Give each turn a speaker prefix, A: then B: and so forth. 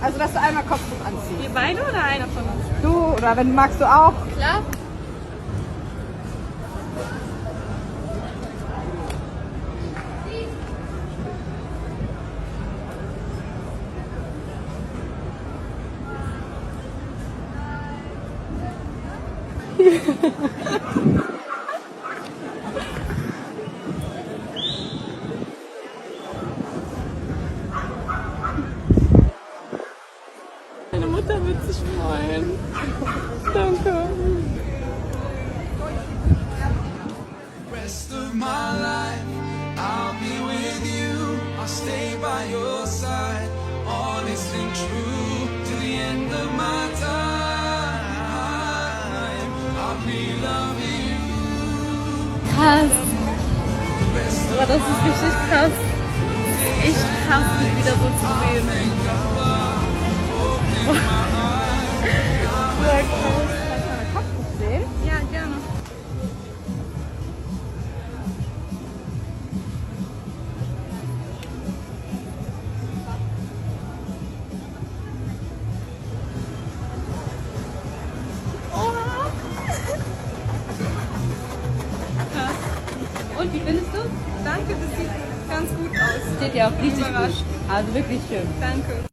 A: Also, dass du einmal Kopftuch anziehst.
B: Wir beide oder einer von uns?
A: Du, oder wenn magst du auch.
B: Klar. Meine Mutter wird sich freuen. Danke.
C: Rest of my life, I'll be with you. I'll stay by your side, honest and true, to the end of my time. I'll be loving you.
B: Krass. Aber das ist richtig krass. Echt krass, mich wieder so zu sehen.
A: Sehr cool. Kannst du meine Kopftuch sehen?
B: Ja, gerne. Krass. Und wie findest du? Danke, das sieht ganz gut aus.
A: Steht ja auch richtig
B: Überrascht.
A: gut. Also wirklich schön.
B: Danke.